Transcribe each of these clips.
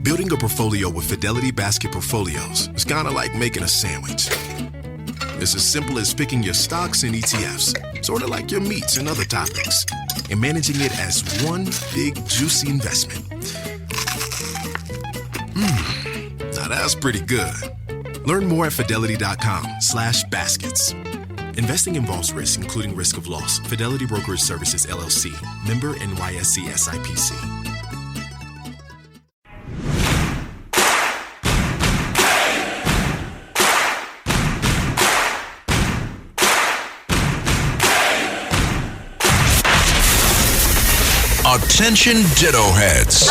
Building a portfolio with Fidelity Basket Portfolios is kind of like making a sandwich. It's as simple as picking your stocks and ETFs, sort of like your meats and other topics, and managing it as one big, juicy investment. Now that's pretty good. Learn more at fidelity.com/baskets. Investing involves risk, including risk of loss. Fidelity Brokerage Services, LLC. Member NYSE SIPC. Attention Ditto Heads.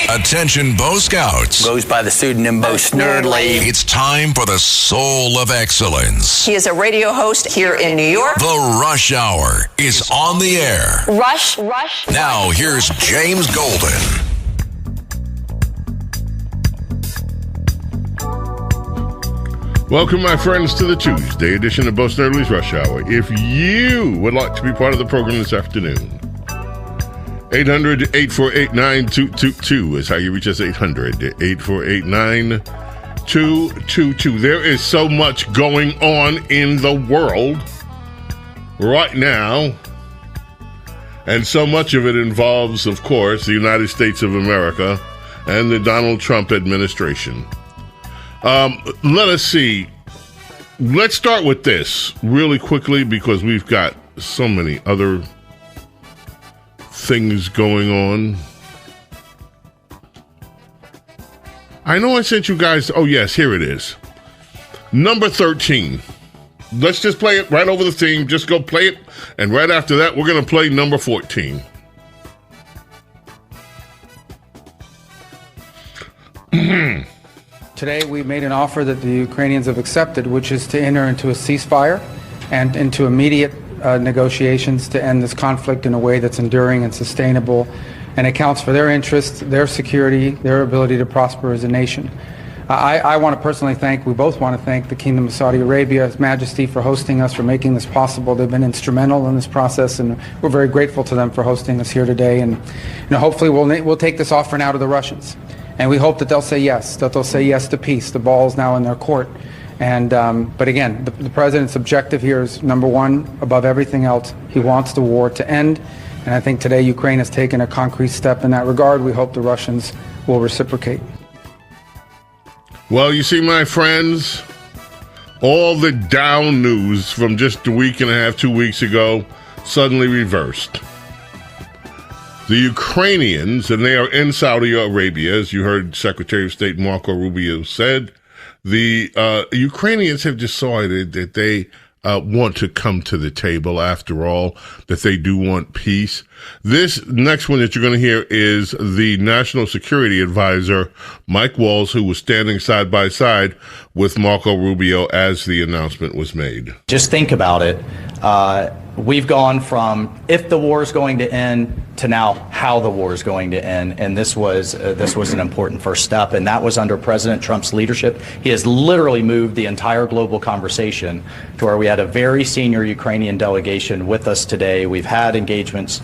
Attention Bo Scouts. Goes by the pseudonym Bo Snerdley. It's time for the Soul of Excellence. He is a radio host here in New York. The Rush Hour is on the air. Rush. Now here's James Golden. Welcome, my friends, to the Tuesday edition of Bo Snerdley's Rush Hour. If you would like to be part of the program this afternoon, 800-848-9222 is how you reach us, 800-848-9222. There is so much going on in the world right now, and so much of it involves, of course, the United States of America and the Donald Trump administration. Let us see. Let's start with this really quickly because we've got so many other things going on. I know I sent you guys. Oh, yes, here it is. Number 13. Let's just play it right over the theme. Just go play it. And right after that, we're going to play number 14. Today, we made an offer that the Ukrainians have accepted, which is to enter into a ceasefire and into immediate negotiations to end this conflict in a way that's enduring and sustainable and accounts for their interests, their security, their ability to prosper as a nation. I want to personally we both want to thank the Kingdom of Saudi Arabia, His Majesty, for hosting us, for making this possible. They've been instrumental in this process, and we're very grateful to them for hosting us here today. And hopefully we'll take this offer now to the Russians. And we hope that they'll say yes, to peace. The ball is now in their court. And but again, the president's objective here is, number one, above everything else, he wants the war to end. And I think today Ukraine has taken a concrete step in that regard. We hope the Russians will reciprocate. Well, you see, my friends, all the down news from just a week and a half, 2 weeks ago, suddenly reversed. The Ukrainians, and they are in Saudi Arabia, as you heard Secretary of State Marco Rubio said, the Ukrainians have decided that they want to come to the table after all, that they do want peace. This next one that you're going to hear is the National Security Advisor, Mike Walls, who was standing side by side with Marco Rubio as the announcement was made. Just think about it. We've gone from if the war is going to end to now how the war is going to end, and this was an important first step, and that was under President Trump's leadership. He has literally moved the entire global conversation to where we had a very senior Ukrainian delegation with us today. We've had engagements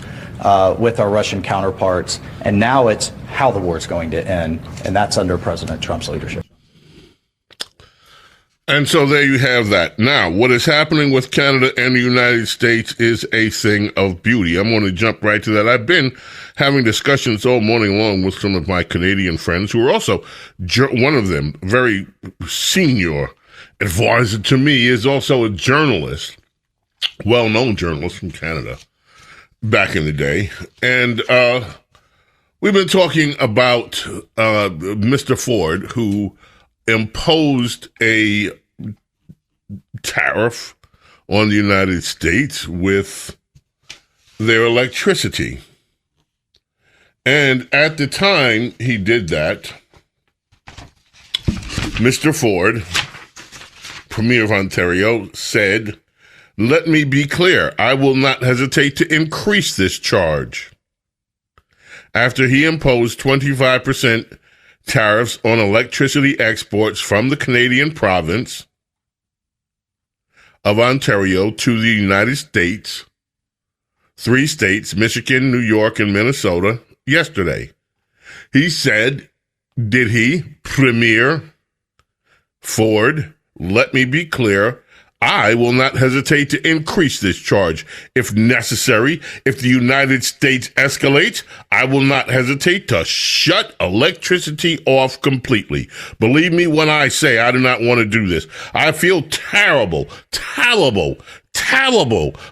with our Russian counterparts, and now it's how the war is going to end, and that's under President Trump's leadership. And so there you have that. Now, what is happening with Canada and the United States is a thing of beauty. I'm going to jump right to that. I've been having discussions all morning long with some of my Canadian friends who are also, one of them, very senior advisor to me, is also a journalist, well-known journalist from Canada back in the day. And we've been talking about Mr. Ford, who imposed a tariff on the United States with their electricity. And at the time he did that, Mr. Ford, Premier of Ontario, said, "Let me be clear, I will not hesitate to increase this charge." After he imposed 25% tariffs on electricity exports from the Canadian province of Ontario to the United States, 3 states, Michigan, New York, and Minnesota, yesterday. He said, did he, Premier Ford, let me be clear, I will not hesitate to increase this charge if necessary. If the United States escalates, I will not hesitate to shut electricity off completely. Believe me when I say I do not want to do this. I feel terrible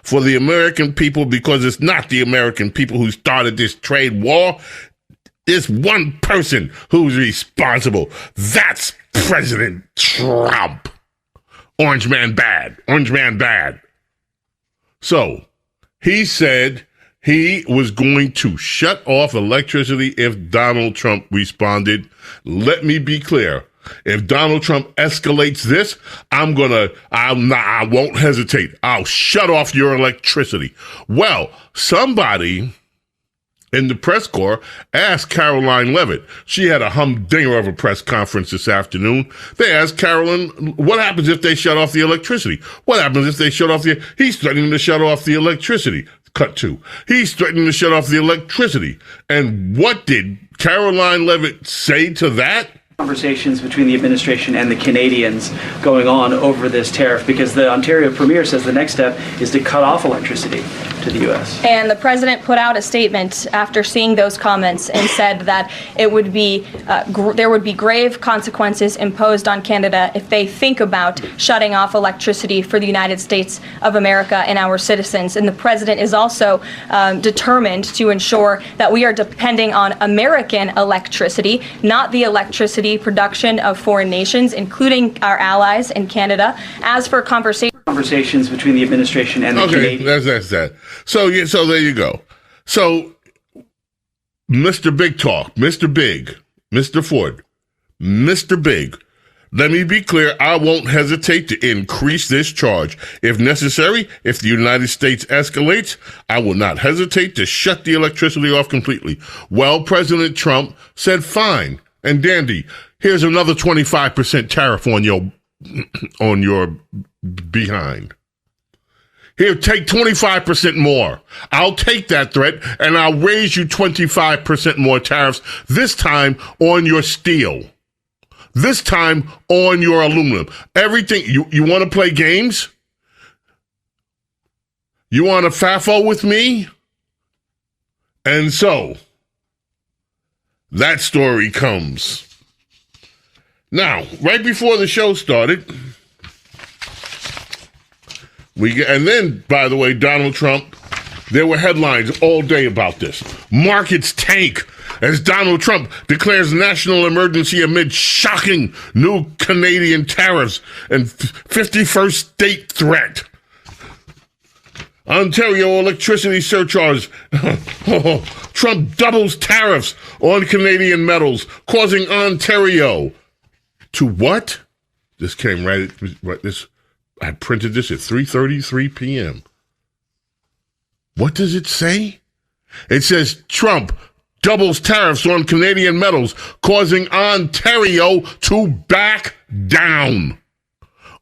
for the American people because it's not the American people who started this trade war. There's one person who's responsible. That's President Trump. Orange man bad. So he said he was going to shut off electricity if Donald Trump responded. Let me be clear. If Donald Trump escalates this, I won't hesitate. I'll shut off your electricity. Well, somebody in the press corps asked Caroline Leavitt. She had a humdinger of a press conference this afternoon. They asked Caroline, what happens if they shut off the electricity? What happens if they shut off he's threatening to shut off the electricity. Cut two. He's threatening to shut off the electricity. And what did Caroline Leavitt say to that? Conversations between the administration and the Canadians going on over this tariff, because the Ontario Premier says the next step is to cut off electricity to the U.S. And the president put out a statement after seeing those comments and said that it would be there would be grave consequences imposed on Canada if they think about shutting off electricity for the United States of America and our citizens. And the president is also determined to ensure that we are depending on American electricity, not the electricity production of foreign nations, including our allies in Canada. As for conversations between the administration and the Canadians. That's that. So there you go. So Mr. Big Talk, Mr. Big, Mr. Ford, Mr. Big, let me be clear, I won't hesitate to increase this charge. If necessary, if the United States escalates, I will not hesitate to shut the electricity off completely. Well, President Trump said, fine and dandy, here's another 25% tariff on your behind. Here, take 25% more. I'll take that threat and I'll raise you 25% more tariffs, this time on your steel. This time on your aluminum. Everything, you want to play games? You want to FAFO with me? And so, that story comes. Now, right before the show started, and then, by the way, Donald Trump, there were headlines all day about this. Markets tank as Donald Trump declares national emergency amid shocking new Canadian tariffs and 51st state threat. Ontario electricity surcharge. Trump doubles tariffs on Canadian metals, causing Ontario to what? This came right this. I printed this at 3:33 p.m. What does it say? It says Trump doubles tariffs on Canadian metals, causing Ontario to back down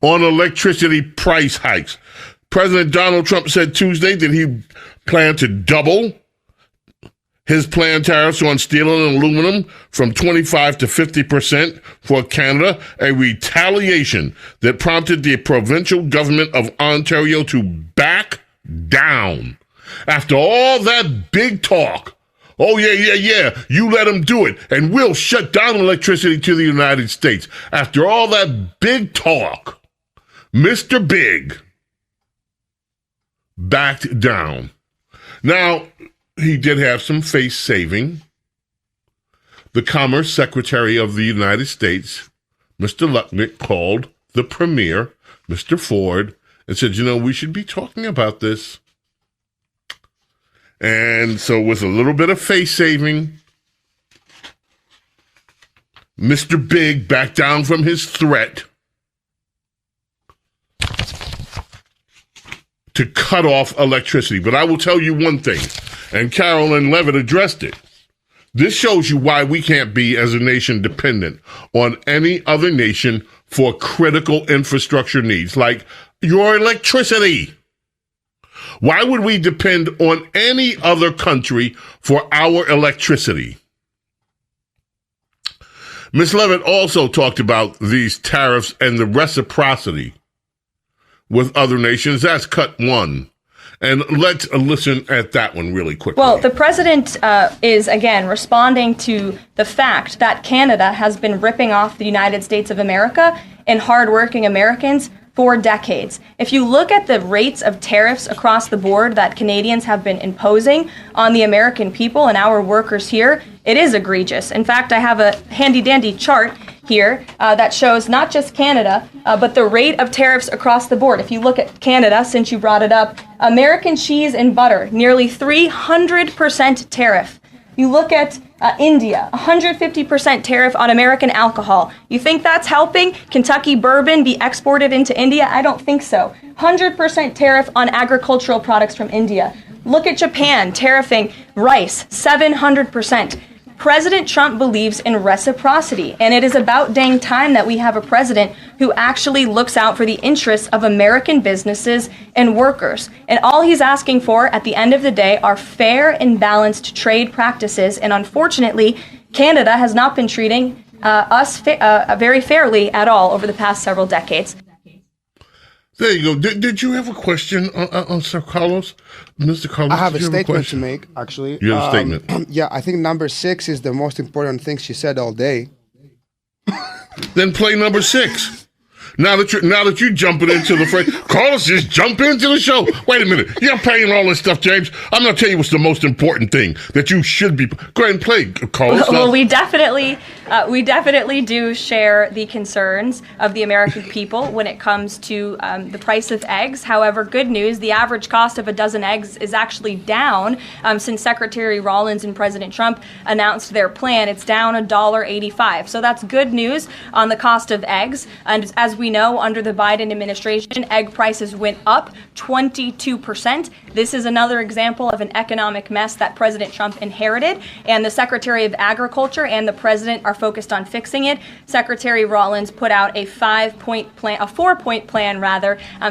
on electricity price hikes. President Donald Trump said Tuesday that he planned to double his planned tariffs on steel and aluminum from 25 to 50% for Canada, a retaliation that prompted the provincial government of Ontario to back down. After all that big talk, oh yeah, you let them do it, and we'll shut down electricity to the United States. After all that big talk, Mr. Big backed down. Now, he did have some face saving. The Commerce Secretary of the United States, Mr. Lutnick, called the Premier, Mr. Ford, and said, we should be talking about this. And so with a little bit of face saving, Mr. Big backed down from his threat to cut off electricity. But I will tell you one thing, and Caroline Leavitt addressed it. This shows you why we can't be, as a nation, dependent on any other nation for critical infrastructure needs, like your electricity. Why would we depend on any other country for our electricity? Ms. Levitt also talked about these tariffs and the reciprocity with other nations. That's cut one. And let's listen at that one really quickly. Well, the president is, again, responding to the fact that Canada has been ripping off the United States of America and hardworking Americans for decades. If you look at the rates of tariffs across the board that Canadians have been imposing on the American people and our workers here, it is egregious. In fact, I have a handy-dandy chart here that shows not just Canada, but the rate of tariffs across the board. If you look at Canada, since you brought it up, American cheese and butter, nearly 300% tariff. You look at India, 150% tariff on American alcohol. You think that's helping Kentucky bourbon be exported into India? I don't think so. 100% tariff on agricultural products from India. Look at Japan, tariffing rice, 700%. President Trump believes in reciprocity, and it is about dang time that we have a president who actually looks out for the interests of American businesses and workers. And all he's asking for at the end of the day are fair and balanced trade practices. And unfortunately, Canada has not been treating us very fairly at all over the past several decades. There you go. Did you have a question on Sir Carlos? Mr. Carlos, I have a statement to make, actually. You have a statement? Yeah, I think number 6 is the most important thing she said all day. Then play number 6. Now that you're jumping into the phrase, Carlos, just jump into the show. Wait a minute. You're playing all this stuff, James. I'm going to tell you what's the most important thing that you should be. Go ahead and play, Carlos. Well, we definitely do share the concerns of the American people when it comes to the price of eggs. However, good news, the average cost of a dozen eggs is actually down since Secretary Rollins and President Trump announced their plan. It's down $1.85. So that's good news on the cost of eggs. And as we know, under the Biden administration, egg prices went up 22%. This is another example of an economic mess that President Trump inherited, and the Secretary of Agriculture and the President are focused on fixing it. Secretary Rollins put out a 4-point plan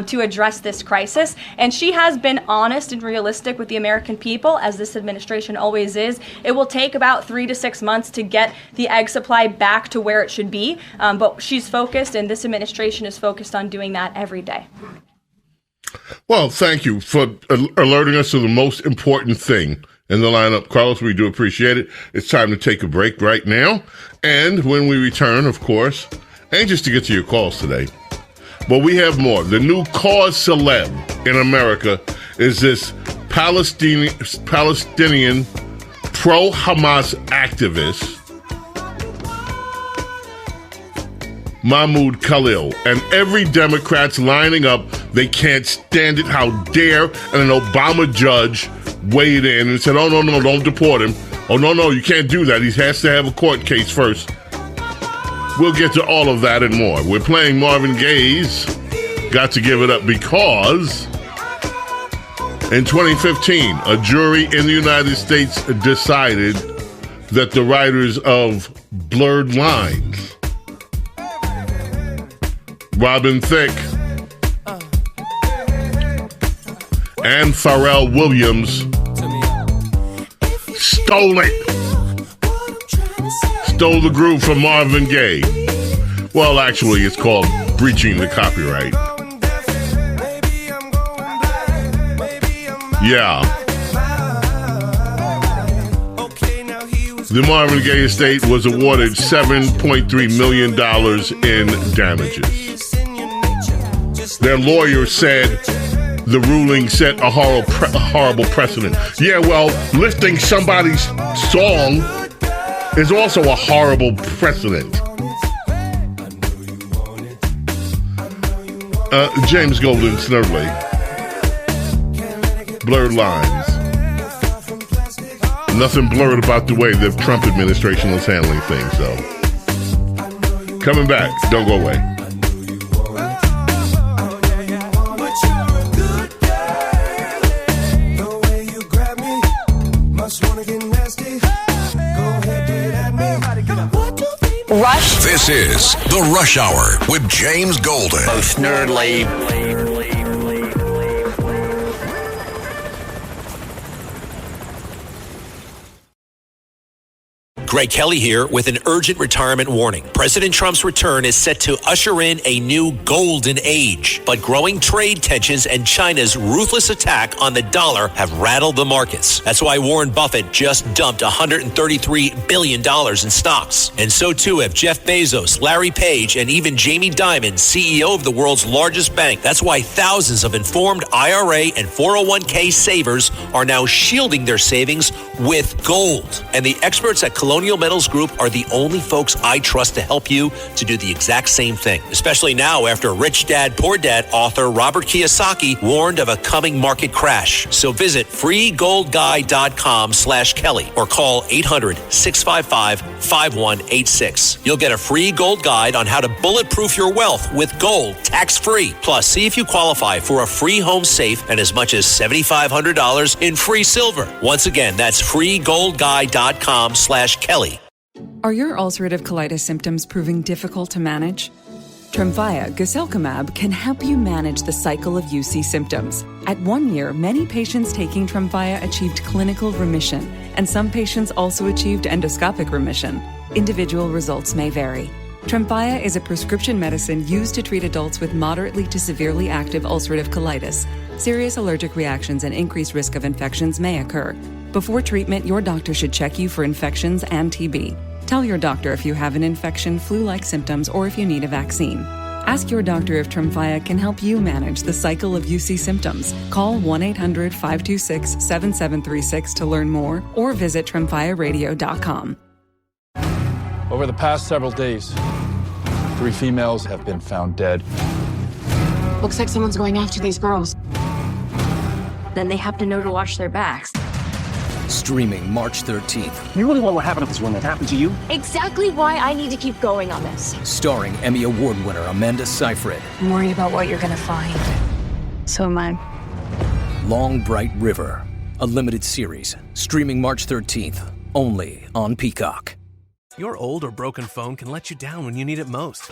to address this crisis, and she has been honest and realistic with the American people, as this administration always is. It will take about 3 to 6 months to get the egg supply back to where it should be, but she's focused, and this administration is focused on doing that every day. Well, thank you for alerting us to the most important thing in the lineup. Carlos, we do appreciate it. It's time to take a break right now. And when we return, of course, anxious to get to your calls today. But we have more. The new cause celeb in America is this Palestinian pro-Hamas activist, Mahmoud Khalil, and every Democrat's lining up. They can't stand it. How dare an Obama judge weighed in and said, oh, no, don't deport him. Oh, no, you can't do that. He has to have a court case first. We'll get to all of that and more. We're playing Marvin Gaye's Got to Give It Up Because in 2015, a jury in the United States decided that the writers of Blurred Lines, Robin Thicke and Pharrell Williams, stole the groove from Marvin Gaye. Well, actually, it's called breaching the copyright. Yeah. The Marvin Gaye estate was awarded $7.3 million in damages. Their lawyer said the ruling set a horrible precedent. Yeah, well, lifting somebody's song is also a horrible precedent. James Golden, Snerdley. Blurred Lines. Nothing blurred about the way the Trump administration is handling things, though. Coming back. Don't go away. Rush. This is The Rush Hour with James Golden. Snerdley. Greg Kelly here with an urgent retirement warning. President Trump's return is set to usher in a new golden age, but growing trade tensions and China's ruthless attack on the dollar have rattled the markets. That's why Warren Buffett just dumped $133 billion in stocks. And so too have Jeff Bezos, Larry Page, and even Jamie Dimon, CEO of the world's largest bank. That's why thousands of informed IRA and 401k savers are now shielding their savings with gold. And the experts at Colonial Metals Group are the only folks I trust to help you to do the exact same thing, especially now after Rich Dad Poor Dad author Robert Kiyosaki warned of a coming market crash. So visit freegoldguide.com/Kelly or call 800-655-5186. You'll get a free gold guide on how to bulletproof your wealth with gold tax-free. Plus, see if you qualify for a free home safe and as much as $7,500 in free silver. Once again, that's freegoldguide.com/Kelly. Are your ulcerative colitis symptoms proving difficult to manage? Tremfya guselkumab can help you manage the cycle of UC symptoms. At 1 year, many patients taking Tremfya achieved clinical remission, and some patients also achieved endoscopic remission. Individual results may vary. Tremfya is a prescription medicine used to treat adults with moderately to severely active ulcerative colitis. Serious allergic reactions and increased risk of infections may occur. Before treatment, your doctor should check you for infections and TB. Tell your doctor if you have an infection, flu-like symptoms, or if you need a vaccine. Ask your doctor if Tremfya can help you manage the cycle of UC symptoms. Call 1-800-526-7736 to learn more or visit tremfyaradio.com. Over the past several days, 3 females have been found dead. Looks like someone's going after these girls. Then they have to know to watch their backs. Streaming March 13th. You really want what happened to this one that happened to you? Exactly why I need to keep going on this. Starring Emmy Award winner Amanda Seyfried. I'm worried about what you're gonna find. So am I. Long Bright River. A limited series. Streaming March 13th. Only on Peacock. Your old or broken phone can let you down when you need it most.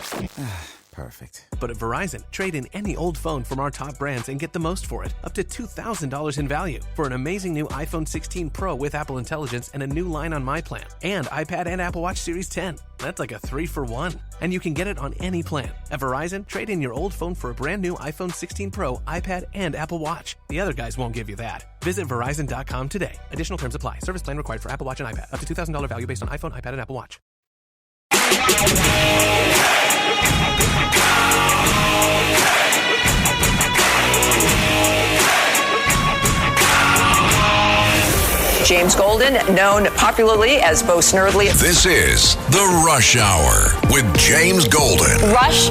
Perfect. But at Verizon, trade in any old phone from our top brands and get the most for it, up to $2,000 in value, for an amazing new iPhone 16 Pro with Apple Intelligence and a new line on My Plan, and iPad and Apple Watch Series 10. That's like a 3-for-1. And you can get it on any plan. At Verizon, trade in your old phone for a brand new iPhone 16 Pro, iPad, and Apple Watch. The other guys won't give you that. Visit Verizon.com today. Additional terms apply. Service plan required for Apple Watch and iPad. Up to $2,000 value based on iPhone, iPad, and Apple Watch. James Golden, known popularly as Bo Snerdley. This is The Rush Hour with James Golden. Rush.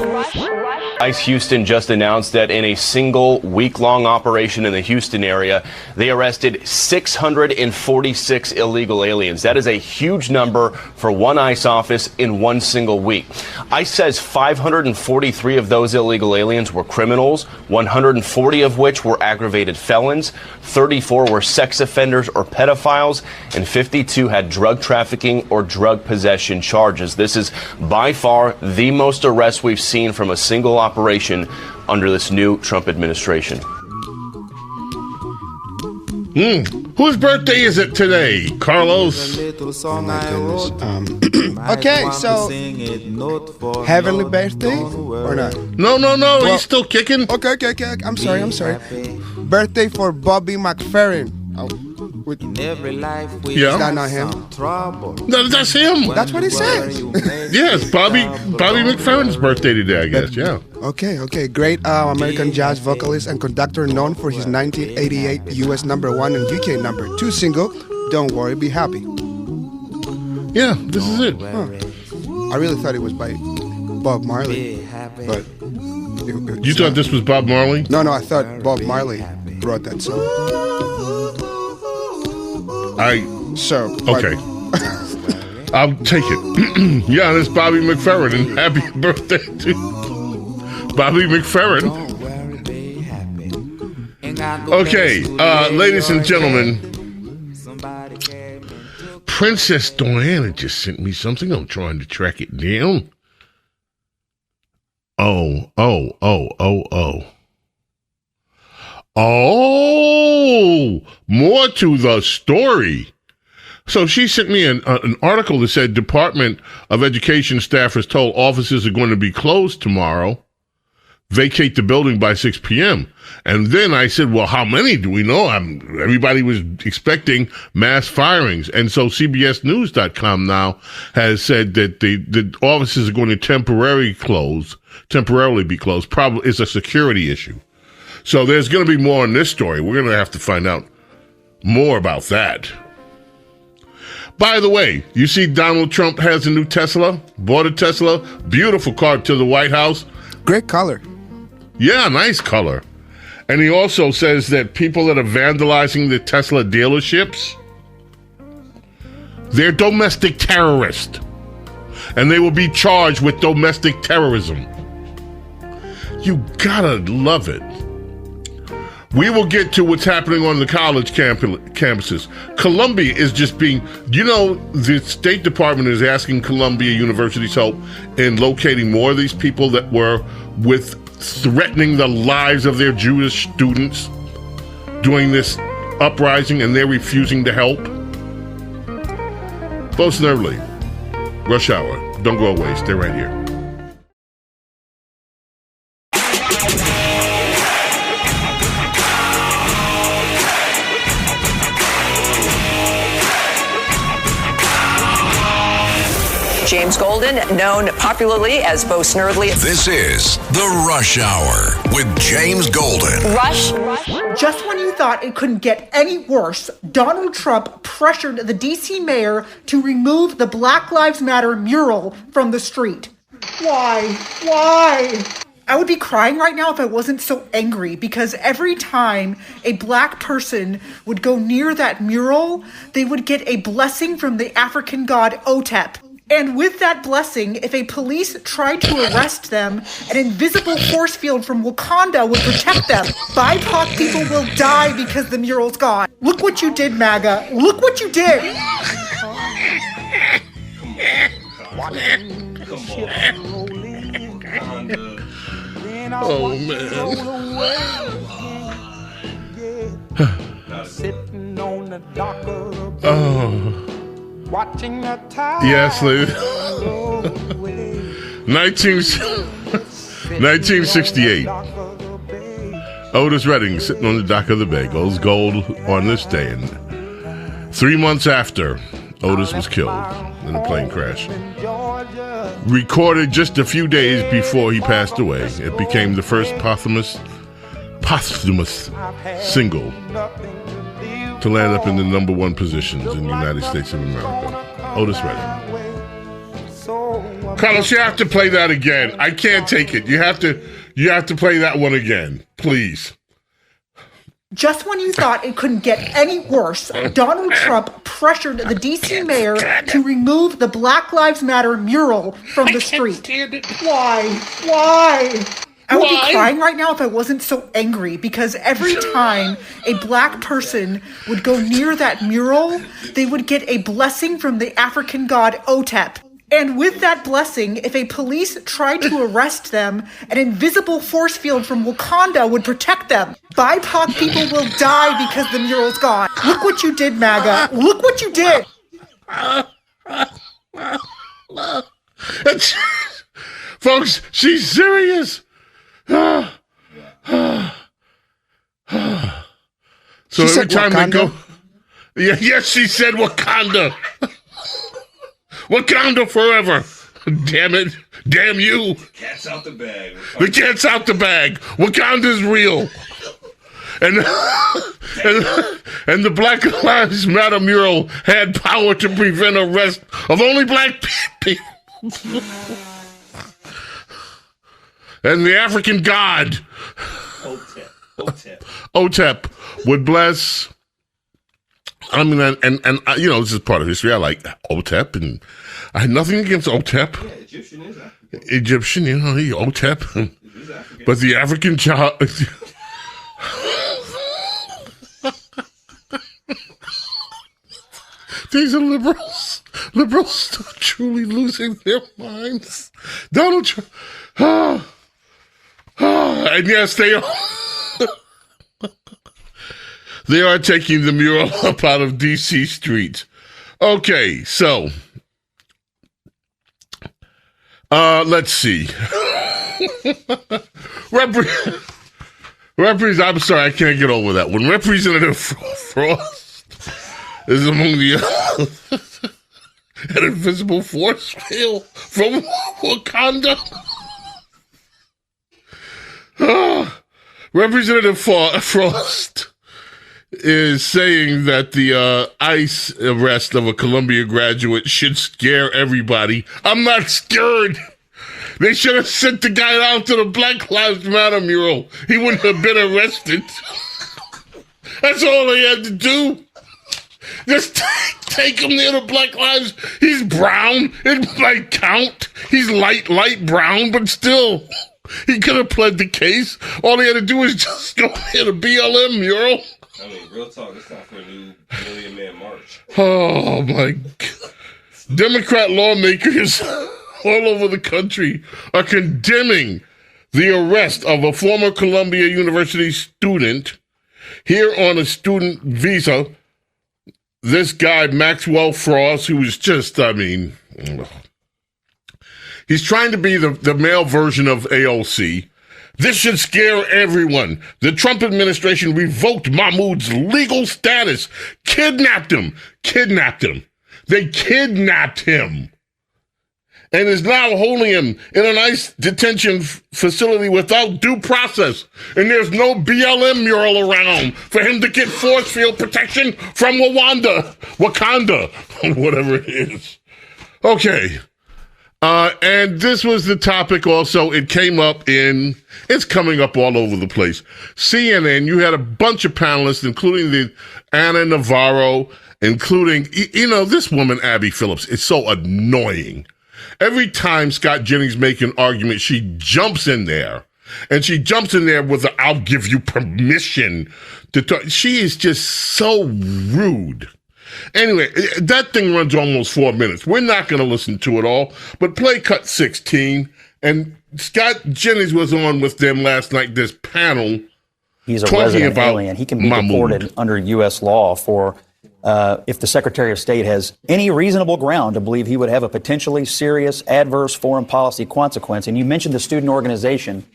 ICE Houston just announced that in a single week-long operation in the Houston area, they arrested 646 illegal aliens. That is a huge number for one ICE office in one single week. ICE says 543 of those illegal aliens were criminals, 140 of which were aggravated felons, 34 were sex offenders or pedophiles, and 52 had drug trafficking or drug possession charges. This is by far the most arrests we've seen from a single operation under this new Trump administration. Whose birthday is it today, Carlos? Oh my goodness. Okay, so heavenly birthday or not? No, well, he's still kicking. Okay. I'm sorry. Birthday for Bobby McFerrin. Yeah. Is that not him? No, that's him. That's what he says. Yes, Bobby McFerrin's birthday today, I guess. Yeah. Okay. Great American jazz vocalist and conductor known for his 1988 U.S. #1 and UK #2 single, "Don't Worry, Be Happy." Yeah, this is it. Huh. I really thought it was by Bob Marley, but you thought this was Bob Marley? No, I thought Bob Marley wrote that song. Okay. I'll take it. Yeah, that's Bobby McFerrin, and happy birthday to Bobby McFerrin. Okay, ladies and gentlemen, Princess Diana just sent me something. I'm trying to track it down. Oh, more to the story. So she sent me an article that said Department of Education staffers told offices are going to be closed tomorrow, vacate the building by 6 p.m. And then I said, well, how many do we know? Everybody was expecting mass firings. And so CBSNews.com now has said that the offices are going to temporarily be closed. Probably it's a security issue. So there's going to be more on this story. We're going to have to find out more about that. By the way, you see Donald Trump has a new Tesla, bought a Tesla, beautiful car to the White House. Great color. Yeah, nice color. And he also says that people that are vandalizing the Tesla dealerships, they're domestic terrorists. And they will be charged with domestic terrorism. You gotta love it. We will get to what's happening on the college campuses. Columbia is just the State Department is asking Columbia University's help in locating more of these people that were threatening the lives of their Jewish students during this uprising, and they're refusing to help. Bo Snerdley, Rush Hour. Don't go away. Stay right here. James Golden, known popularly as Bo Snerdley. This is The Rush Hour with James Golden. Rush. Just when you thought it couldn't get any worse, Donald Trump pressured the D.C. mayor to remove the Black Lives Matter mural from the street. Why? I would be crying right now if I wasn't so angry, because every time a black person would go near that mural, they would get a blessing from the African god Otep. And with that blessing, if a police tried to arrest them, an invisible force field from Wakanda would protect them. BIPOC people will die because the mural's gone. Look what you did, MAGA. Look what you did. Oh, man. Oh. Watching the tide. Yes, ladies. 1968. Otis Redding sitting on the dock of the bay goes gold on this day. And 3 months after, Otis was killed in a plane crash. Recorded just a few days before he passed away, it became the first posthumous single to land up in the number one positions in the United States of America. Otis Redding. Carlos, you have to play that again. I can't take it. You have to play that one again, please. Just when you thought it couldn't get any worse, Donald Trump pressured the D.C. mayor to remove the Black Lives Matter mural from the street. Why? I would be crying right now if I wasn't so angry, because every time a black person would go near that mural, they would get a blessing from the African god Otep. And with that blessing, if a police tried to arrest them, an invisible force field from Wakanda would protect them. BIPOC people will die because the mural's gone. Look what you did, MAGA. Look what you did. Folks, she's serious. So every time they go, yes, she said Wakanda. Wakanda forever. Damn it. Damn you. Cat's out the bag. The cat's out the bag. Wakanda's real. And the Black Lives Matter mural had power to prevent arrest of only black people. And the African god Otep would bless. I mean, and you know, this is part of history. I like Otep, and I had nothing against Otep. Yeah, Egyptian is African. Egyptian, you know, Otep. But the African child. These are liberals. Liberals are truly losing their minds. Donald Trump. And yes, they are. They are taking the mural up out of D.C. streets. Okay, so let's see. I'm sorry, I can't get over that one. Representative Frost is among the an invisible force field from Wakanda. Representative Frost is saying that the ICE arrest of a Columbia graduate should scare everybody. I'm not scared. They should have sent the guy out to the Black Lives Matter mural. He wouldn't have been arrested. That's all they had to do. Just take him near the Black Lives. He's brown. It might count. He's light brown, but still. He could have pled the case. All he had to do was just go near the BLM mural. I mean, real talk, it's time for a new Million Man March. Oh, my God. Democrat lawmakers all over the country are condemning the arrest of a former Columbia University student here on a student visa. This guy, Maxwell Frost, who was just, he's trying to be the male version of AOC. This should scare everyone. The Trump administration revoked Mahmoud's legal status, kidnapped him. They kidnapped him and is now holding him in an ICE detention facility without due process. And there's no BLM mural around for him to get force field protection from Wakanda, whatever it is. Okay. And this was the topic also. It came up it's coming up all over the place. CNN, you had a bunch of panelists, including the Ana Navarro, including, this woman, Abby Phillips, is so annoying. Every time Scott Jennings makes an argument, she jumps in there. And she jumps in there with I'll give you permission to talk. She is just so rude. Anyway, that thing runs almost 4 minutes. We're not going to listen to it all, but play cut 16. And Scott Jennings was on with them last night, this panel. He's a resident alien. He can be deported under U.S. law for if the Secretary of State has any reasonable ground to believe he would have a potentially serious adverse foreign policy consequence. And you mentioned the student organization.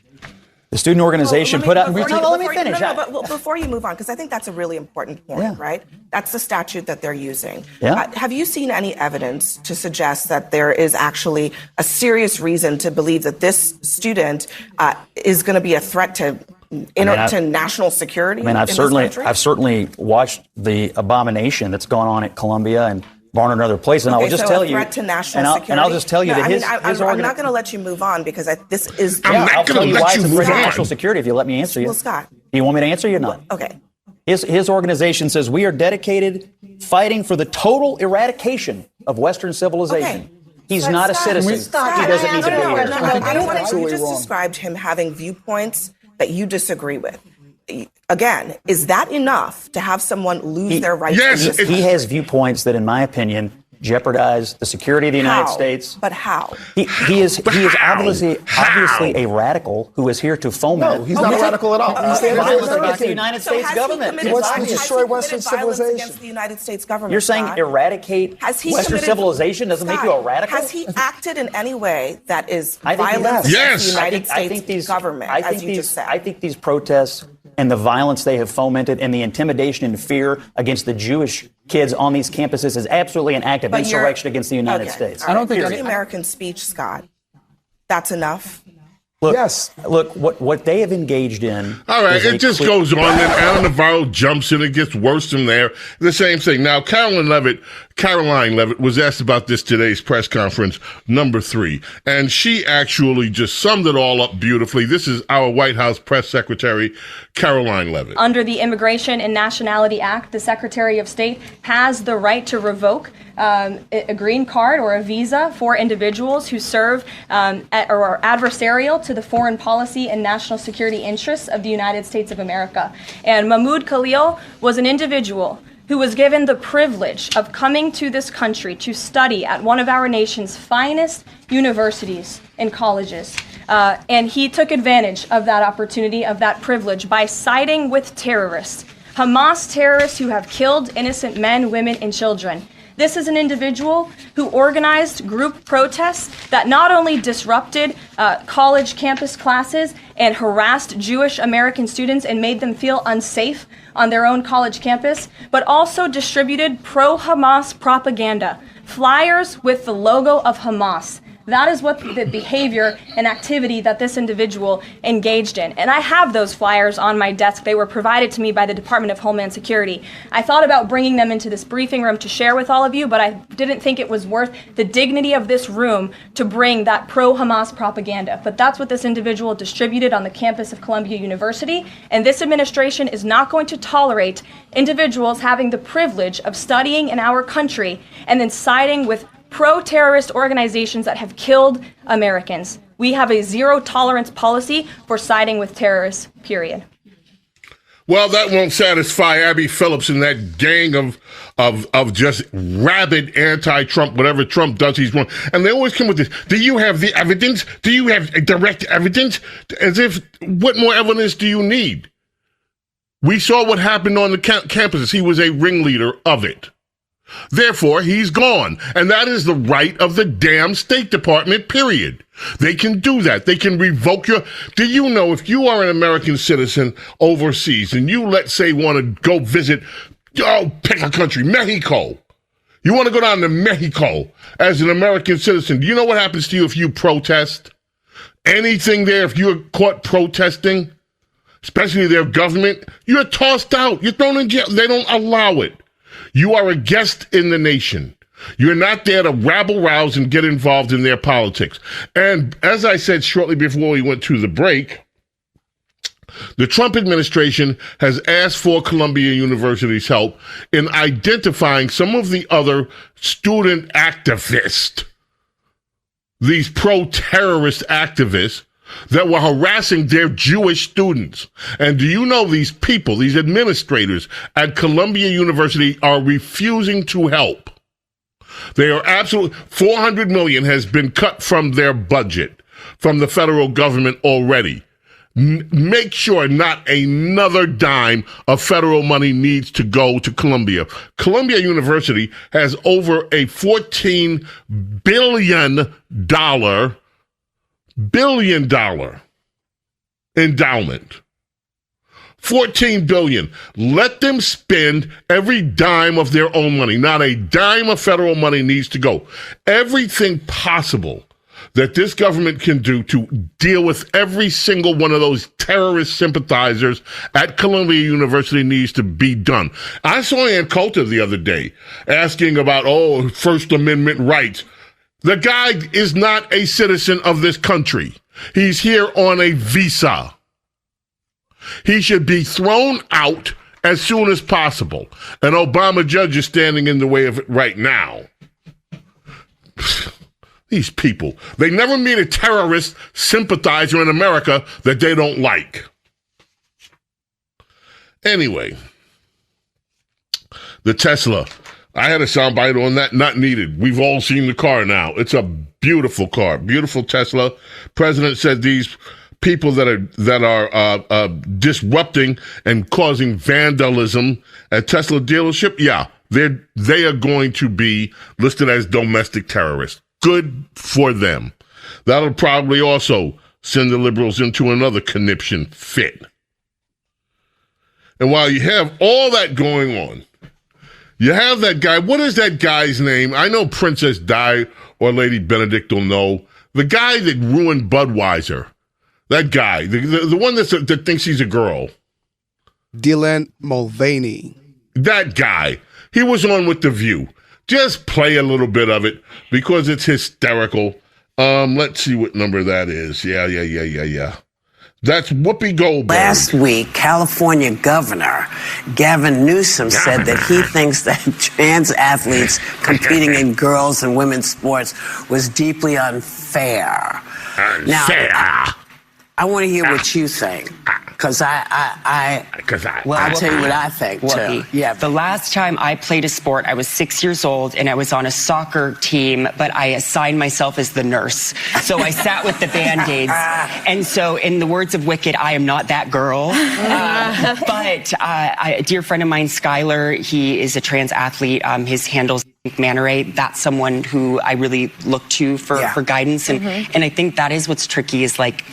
The student organization put out... Let me finish. But before you move on, because I think that's a really important point, right? That's the statute that they're using. Yeah. Have you seen any evidence to suggest that there is actually a serious reason to believe that this student is going to be a threat to national security? I've certainly watched the abomination that's gone on at Columbia and Barnard and other places, and I will just tell you, threat to national security. And I'll just tell you that I'm not going to let you move on because this is. I'll tell you why it's a threat to national security if you let me answer you. Well, Scott, do you want me to answer you or not? Okay. His organization says we are dedicated fighting for the total eradication of Western civilization. Okay. He's not a citizen. He doesn't need to be here. You just described him having viewpoints that you disagree with. Again, is that enough to have someone lose their rights? Yes, he has viewpoints that, in my opinion, jeopardize the security of the United States. But how? He is obviously a radical who is here to foment. No, he's not a radical at all. Violence against the United States government. He wants to destroy Western civilization. Against the United States government. You're saying eradicate Western civilization doesn't make you a radical? Has he acted in any way that is violent against the United States government, as you just said? I think these protests and the violence they have fomented and the intimidation and fear against the Jewish kids on these campuses is absolutely an act of insurrection against the United States. I don't think the American speech, Scott. That's enough. Look, Look, what they have engaged in. All right, it just goes on. Then Ana Navarro jumps in. It gets worse from there. The same thing. Now, Caroline Leavitt was asked about this today's press conference, number 3, and she actually just summed it all up beautifully. This is our White House press secretary, Caroline Leavitt. Under the Immigration and Nationality Act, the Secretary of State has the right to revoke a green card or a visa for individuals who serve or are adversarial to the foreign policy and national security interests of the United States of America. And Mahmoud Khalil was an individual who was given the privilege of coming to this country to study at one of our nation's finest universities and colleges. And he took advantage of that opportunity, of that privilege, by siding with terrorists, Hamas terrorists who have killed innocent men, women, and children. This is an individual who organized group protests that not only disrupted college campus classes and harassed Jewish American students and made them feel unsafe on their own college campus, but also distributed pro-Hamas propaganda, flyers with the logo of Hamas. That is what the behavior and activity that this individual engaged in. And I have those flyers on my desk. They were provided to me by the Department of Homeland Security. I thought about bringing them into this briefing room to share with all of you, but I didn't think it was worth the dignity of this room to bring that pro-Hamas propaganda. But that's what this individual distributed on the campus of Columbia University. And this administration is not going to tolerate individuals having the privilege of studying in our country and then siding with pro-terrorist organizations that have killed Americans. We have a zero-tolerance policy for siding with terrorists, period. Well, that won't satisfy Abby Phillips and that gang of just rabid anti-Trump, whatever Trump does, he's wrong. And they always come with this. Do you have the evidence? Do you have direct evidence? As if, what more evidence do you need? We saw what happened on the campuses. He was a ringleader of it. Therefore, he's gone. And that is the right of the damn State Department, period. They can do that. They can revoke your... Do you know if you are an American citizen overseas and you, let's say, want to go visit, pick a country, Mexico. You want to go down to Mexico as an American citizen. Do you know what happens to you if you protest? Anything there, if you're caught protesting, especially their government, you're tossed out. You're thrown in jail. They don't allow it. You are a guest in the nation. You're not there to rabble-rouse and get involved in their politics. And as I said shortly before we went to the break, the Trump administration has asked for Columbia University's help in identifying some of the other student activists, these pro-terrorist activists, that were harassing their Jewish students. And do you know these people, these administrators at Columbia University are refusing to help? They are absolutely, $400 million has been cut from their budget, from the federal government already. Make sure not another dime of federal money needs to go to Columbia. Columbia University has over a $14 billion endowment. $14 billion. Let them spend every dime of their own money. Not a dime of federal money needs to go. Everything possible that this government can do to deal with every single one of those terrorist sympathizers at Columbia University needs to be done. I saw Ann Coulter the other day asking about, First Amendment rights. The guy is not a citizen of this country. He's here on a visa. He should be thrown out as soon as possible. An Obama judge is standing in the way of it right now. These people, they never meet a terrorist sympathizer in America that they don't like. Anyway, the Tesla. I had a soundbite on that, not needed. We've all seen the car now. It's a beautiful car, beautiful Tesla. President said these people that are disrupting and causing vandalism at Tesla dealership, they are going to be listed as domestic terrorists. Good for them. That'll probably also send the liberals into another conniption fit. And while you have all that going on, you have that guy. What is that guy's name? I know Princess Di or Lady Benedict will know. The guy that ruined Budweiser. That guy. The one that thinks he's a girl. Dylan Mulvaney. That guy. He was on with The View. Just play a little bit of it because it's hysterical. Let's see what number that is. Yeah. That's Whoopi Goldberg. Last week, California Governor Gavin Newsom said that he thinks that trans athletes competing in girls' and women's sports was deeply unfair. Now, I want to hear what you think, because I'll tell you what I think, too. Yeah. The last time I played a sport, I was 6 years old, and I was on a soccer team, but I assigned myself as the nurse. So I sat with the Band-Aids. And so, in the words of Wicked, I am not that girl. But a dear friend of mine, Skylar, he is a trans athlete. His handle's McManary, that's someone who I really look to for guidance. And I think that is what's tricky is like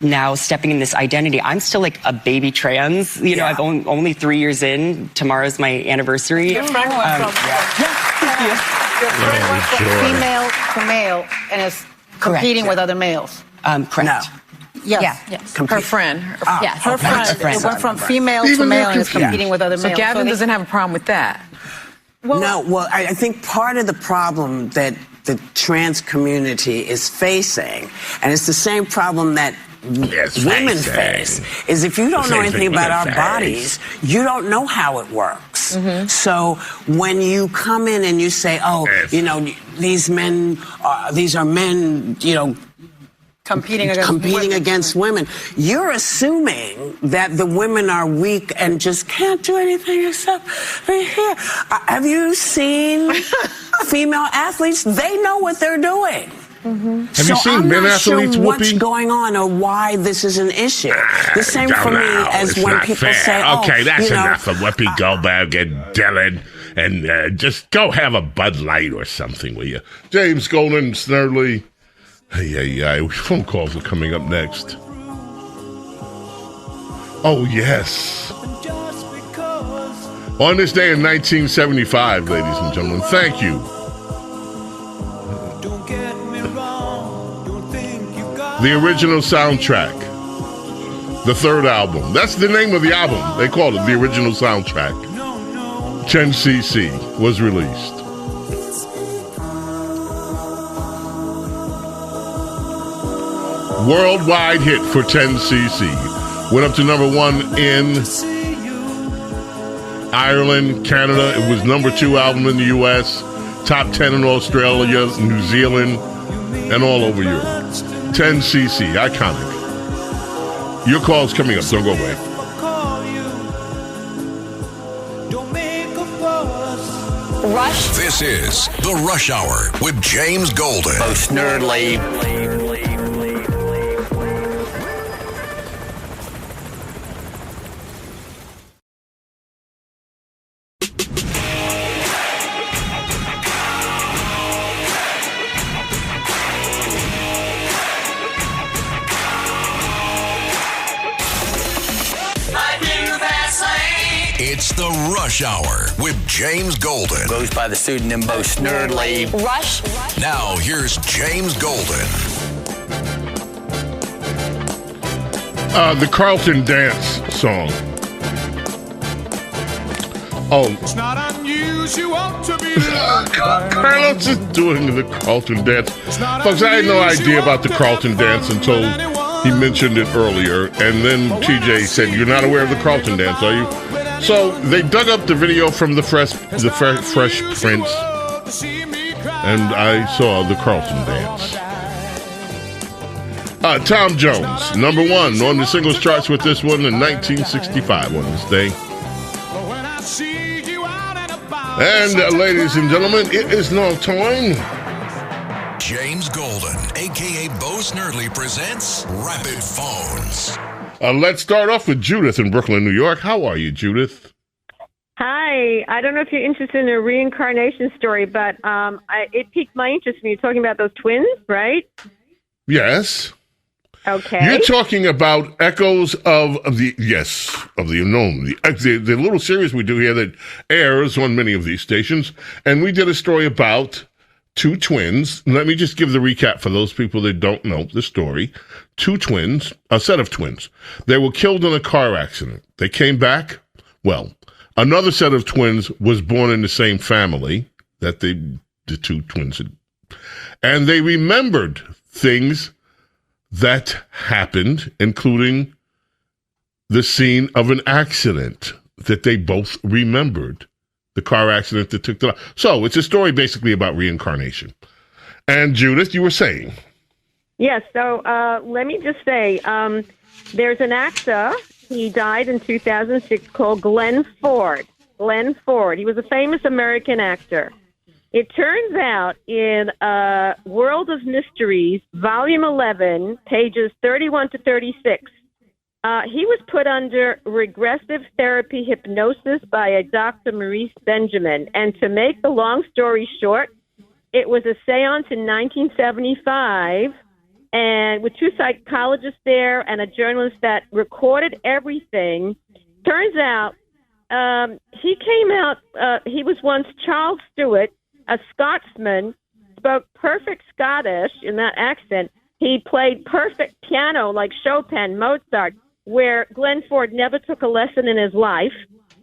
now stepping in this identity. I'm still like a baby trans. You know, I've only 3 years in. Tomorrow's my anniversary. Your friend went from female to male and is competing with other males. Correct. No. Yes. Her friend. Her friend went from female to male and is competing with other males. So Gavin doesn't have a problem with that. Well, I think part of the problem that the trans community is facing, and it's the same problem that women face, is if you don't know anything about our bodies, you don't know how it works. So when you come in and you say, you know, these are men, you know, competing against women. You're assuming that the women are weak and just can't do anything except right here. Have you seen female athletes? They know what they're doing. Have you seen men athletes what's whooping? going on or why this is an issue. The same for me as when people say, okay, that's you know, enough of Whoopi Goldberg and Dylan, and just go have a Bud Light or something, will you? James Golden, Snerdley. Hey, phone calls are coming up next. Oh, yes. On this day in 1975, ladies and gentlemen, thank you. The original soundtrack. The third album. That's the name of the album. They called it the original soundtrack. 10cc was released. Worldwide hit for 10cc. Went up to number 1 in Ireland, Canada. It was number 2 album in the US. Top 10 in Australia, New Zealand, and all over Europe. 10cc, iconic. Your call's coming up. Don't go away. Rush. This is The Rush Hour with James Golden. Snerdley. It's The Rush Hour with James Golden. Goes by the pseudonym Bo Snerdley. Rush. Now, here's James Golden. The Carlton Dance song. Oh. It's not unusual to be Carlos is doing the Carlton Dance. Folks, I had no idea about the Carlton Dance until he mentioned it earlier. And then TJ said, "You're not aware of the Carlton Dance, are you?" So they dug up the video from the Fresh Prince, and I saw the Carlton Dance. Tom Jones, number 1 on the singles charts with this one in 1965 on this day. And ladies and gentlemen, it is now time. James Golden, a.k.a. Bo Snerdley, presents Rapid Phones. Let's start off with Judith in Brooklyn, New York. How are you, Judith? Hi. I don't know if you're interested in a reincarnation story, but it piqued my interest when you're talking about those twins, right? Yes. Okay. You're talking about echoes of the unknown, the little series we do here that airs on many of these stations, and we did a story about 2 twins. Let me just give the recap for those people that don't know the story. 2 twins, a set of twins. They were killed in a car accident. They came back. Well, another set of twins was born in the same family that the 2 twins had. And they remembered things that happened, including the scene of an accident that they both remembered. The car accident that took the life. So it's a story basically about reincarnation. And Judith, you were saying? Yes. So let me just say, there's an actor. He died in 2006 called Glenn Ford. Glenn Ford. He was a famous American actor. It turns out in World of Mysteries, Volume 11, pages 31 to 36, He was put under regressive therapy hypnosis by a Dr. Maurice Benjamin. And to make the long story short, it was a seance in 1975, and with two psychologists there and a journalist that recorded everything. Turns out he came out, he was once Charles Stewart, a Scotsman, spoke perfect Scottish in that accent. He played perfect piano like Chopin, Mozart, where Glenn Ford never took a lesson in his life.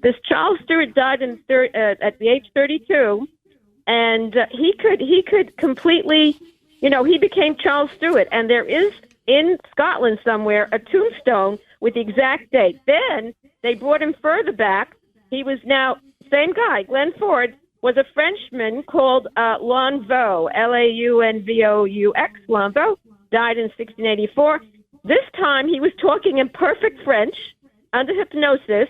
This Charles Stewart died at the age 32, and he could completely, he became Charles Stewart. And there is in Scotland somewhere a tombstone with the exact date. Then they brought him further back. He was now, same guy, Glenn Ford, was a Frenchman called Lanvaux, Launvoux, Lanvaux, died in 1684. This time he was talking in perfect French under hypnosis,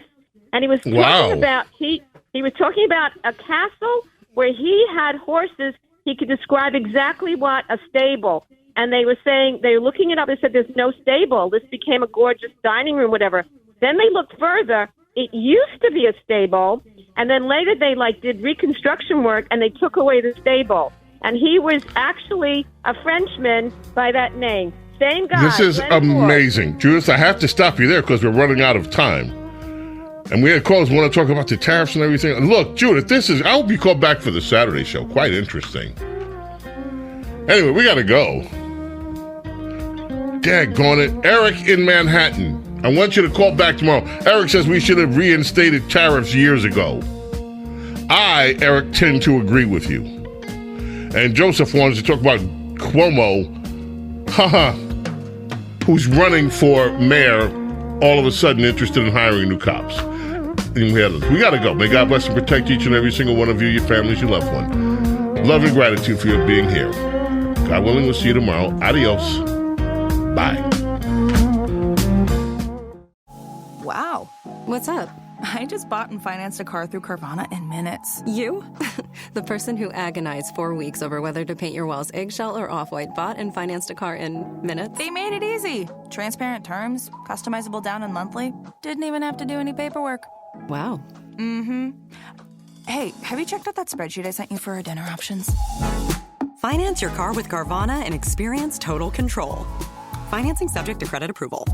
and he was talking about he was talking about a castle where he had horses. He could describe exactly what a stable. And they were saying, they were looking it up. They said, there's no stable. This became a gorgeous dining room, whatever. Then they looked further. It used to be a stable. And then later they did reconstruction work and they took away the stable. And he was actually a Frenchman by that name. Same guy. This is amazing. Judith, I have to stop you there because we're running out of time. And we had callers who want to talk about the tariffs and everything. And look, Judith, I hope you call back for the Saturday show. Quite interesting. Anyway, we got to go. Daggone it. Eric in Manhattan. I want you to call back tomorrow. Eric says we should have reinstated tariffs years ago. I, Eric, tend to agree with you. And Joseph wants to talk about Cuomo, who's running for mayor, all of a sudden interested in hiring new cops. We got to go. May God bless and protect each and every single one of you, your families, your loved one. Love and gratitude for your being here. God willing, we'll see you tomorrow. Adios. Bye. Wow. What's up? I just bought and financed a car through Carvana in minutes. You? The person who agonized 4 weeks over whether to paint your walls eggshell or off-white bought and financed a car in minutes? They made it easy. Transparent terms, customizable down and monthly. Didn't even have to do any paperwork. Wow. Mm-hmm. Hey, have you checked out that spreadsheet I sent you for our dinner options? Finance your car with Carvana and experience total control. Financing subject to credit approval.